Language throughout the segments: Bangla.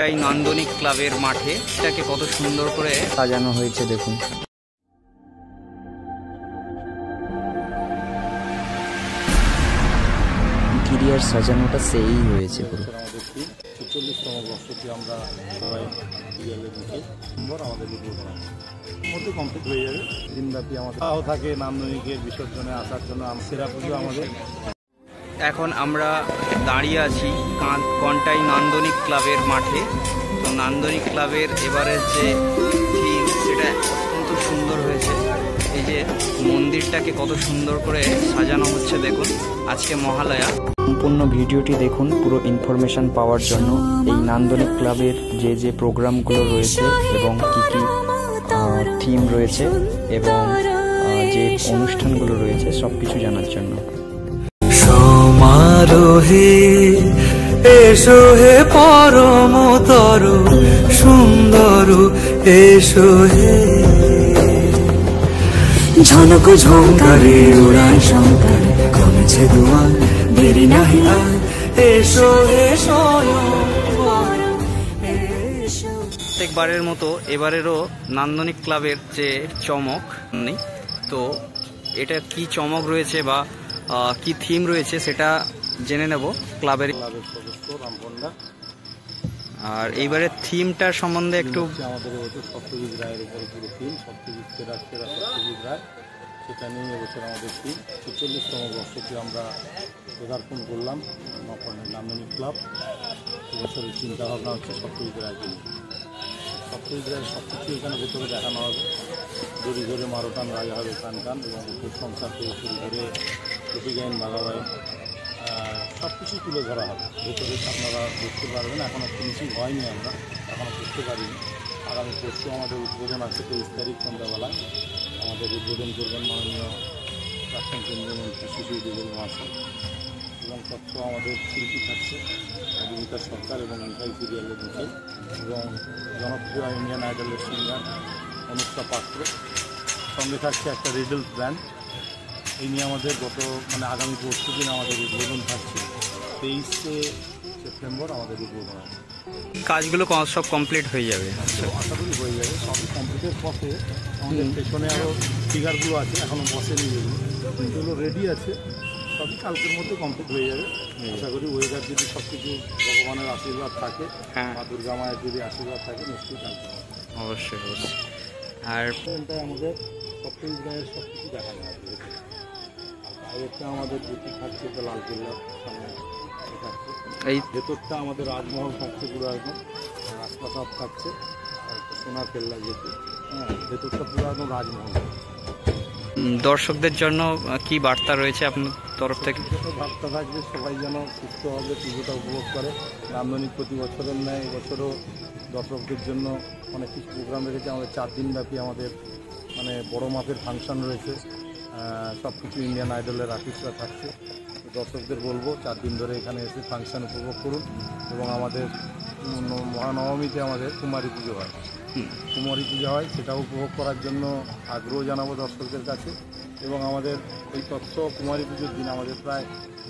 এই নান্দনিক ক্লাবের মাঠে এটাকে কত সুন্দর করে সাজানো হয়েছে দেখুন। ইন্টেরিয়ার সাজানোটা সেই হয়েছে পুরো। আমাদের ৪৪তম বর্ষটি আমরা সবাই আমাদের মধ্যে কমপ্লিট হয়ে যাবে। দিনব্যাপী আমাদের থাকে নান্দনিকের বিসর্জনে আসার জন্য সেরা পুজো আমাদের। এখন আমরা দাঁড়িয়ে আছি কন্টাই নান্দনিক ক্লাবের মাঠে। তো নান্দনিক ক্লাবের এবারের যে থিম সেটা অত্যন্ত সুন্দর হয়েছে। এই যে মন্দিরটাকে কত সুন্দর করে সাজানো হচ্ছে দেখুন। আজকে মহালয়া। সম্পূর্ণ ভিডিওটি দেখুন পুরো ইনফরমেশন পাওয়ার জন্য। এই নান্দনিক ক্লাবের যে যে প্রোগ্রামগুলো রয়েছে এবং কি কি থিম রয়েছে এবং যে অনুষ্ঠানগুলো রয়েছে সব কিছু জানার জন্য। সমারোহে এসো হে পরমতর সুন্দর এসো হে ঝনক ঝঙ্কারে উড়ায় শঙ্কর কমেছে দুয়ার দেরি নাহি আর এসো এসো প্রত্যেকবারের মতো এবারেরও নান্দনিক ক্লাবের যে চমক নেই, তো এটা কি চমক রয়েছে বা কি থিম রয়েছে সেটা জেনে নেব ক্লাবের সদস্য রামপন্ডা। আর এইবারের থিমটার সম্বন্ধে একটু আমাদের এবছর সত্যজিৎ রায়ের উপরে পুরো থিম, সত্যজিৎ সেরা সত্যজিৎ রায়, সেটা নিয়ে এবছর আমাদের থিম। ৪৪তম বর্ষটি আমরা পদার্পণ করলাম নান্দনিক ক্লাব। এবছরের চিন্তাভাবনা হচ্ছে সত্যজিৎ রায়কে নিয়ে। সত্যজিৎ রায়ের সব কিছু এখানে ভেতরে দেখানো হবে। দড়ি ধরে মারোটান রাজা হবে কান কান এবং উপর সংসার থেকে শুরু করে টুপি গাইন বাঘাবাই সব কিছুই তুলে ধরা হবে। ভেতরে আপনারা দেখতে পারবেন। এখনও ফিনিশিং হয়নি, আমরা এখনও করতে পারিনি। আগামী পরশু আমাদের উদ্বোধন আছে 23 তারিখ সন্ধ্যাবেলায়। আমাদের উদ্বোধন করবেন মাননীয় প্রাক্তন কেন্দ্রীয় মন্ত্রী শিশু বিজয় মহাশয় এবং তথ্য আমাদের শিল্পী থাকছে অভিজিতা সরকার এবং মিঠাই সিরিয়ালের মিঠাই এবং জনপ্রিয় ইন্ডিয়ান আইডলের সিঙ্গার অনুষ্কা পাত্র। সঙ্গে থাকছে একটা রিডলস ব্র্যান্ড। এই নিয়ে আমাদের আগামী পরশু দিন আমাদের উদ্বোধন থাকছে। 23শে সেপ্টেম্বর আমাদের উদ্বোধন আছে। কাজগুলো সব কমপ্লিট হয়ে যাবে, আশা করি হয়ে যাবে। সবই কমপ্লিটের পথে। আমাদের পেছনে আরও ফিগারগুলো আছে, এখনও বসেনি, যেগুলো রেডি আছে। সবই কালকের মধ্যে কমপ্লিট হয়ে যাবে আশা করি। ওয়েদার যদি সব কিছু ভগবানের আশীর্বাদ থাকে, মা দুর্গা মায়ের যদি আশীর্বাদ থাকে, নিশ্চয়ই কালকে অবশ্যই অবশ্যই। আর আমাদের সত্যজিৎ রায়ের সব কিছু দেখানো হবে। বাইরেটা আমাদের যেটি থাকছে তো লালকেল্লার সামনে থাকছে। এই ভেতরটা আমাদের রাজমহল থাকছে পুরো একদম, রাজপ্রাসাদ থাকছে আর সোনার কেল্লা যেটি। ভেতরটা পুরো একদম রাজমহল। দর্শকদের জন্য কি বার্তা রয়েছে আপনার তরফ থেকে? বার্তা থাকবে সবাই যেন সুস্থভাবে পুজোটা উপভোগ করে। নান্দনিক প্রতি বছরের ন্যায় এবছরও দর্শকদের জন্য অনেক কিছু প্রোগ্রাম রেখেছে। আমাদের 4 দিনব্যাপী আমাদের বড় মাপের ফাংশন রয়েছে। সব কিছু ইন্ডিয়ান আইডলের আর্টিস্টরা থাকছে। দর্শকদের বলবো 4 দিন ধরে এখানে এসে ফাংশন উপভোগ করুন। এবং আমাদের মহানবমীতে আমাদের কুমারী পুজো হয়, সেটাও উপভোগ করার জন্য আগ্রহ জানাবো দর্শকদের কাছে। এবং আমাদের এই তথ্য কুমারী পুজোর দিন আমাদের প্রায়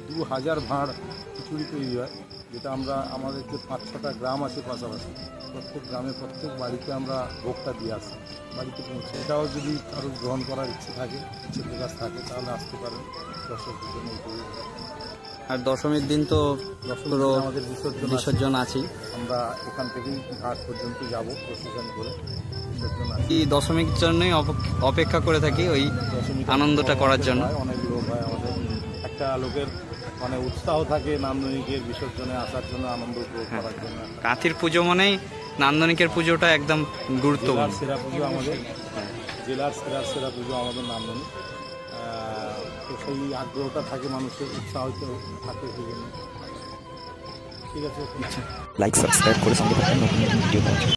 2000 ভাঁড় খিচুড়ি তৈরি হয়, যেটা আমরা আমাদের যে 5-6টা গ্রাম আছে পাশাপাশি, প্রত্যেক গ্রামে প্রত্যেক বাড়িতে আমরা ভোগটা দিয়ে আসি, বাড়িতে পৌঁছে। এটাও যদি কারো গ্রহণ করার ইচ্ছে প্রকাশ থাকে তাহলে আসতে পারেন দর্শকদের জন্য। আর দশমীর দিন তো আমাদের বিসর্জন আছেই। আমরা এখান থেকেই ঘাট পর্যন্ত যাব প্রসেশন করে। এই দশমীর জন্যই অপেক্ষা করে থাকি, ওই আনন্দটা করার জন্য। অনেক লোক হয়, আমাদের একটা লোকের উৎসাহ থাকে নান্দনিকের বিসর্জনে আসার জন্য, আনন্দ উপভোগ করার জন্য। কাঁথির পুজো মানেই নান্দনিকের পুজোটা একদম গুরুত্বপূর্ণ। সেরা পুজো আমাদের, জেলার সেরা পুজো আমাদের নান্দনিক। তো সেই আগ্রহটা থাকে মানুষের, উৎসাহ থাকে সেজন্য। ঠিক আছে, লাইক সাবস্ক্রাইব করে সঙ্গে থাকুন নতুন ভিডিও পাওয়ার জন্য।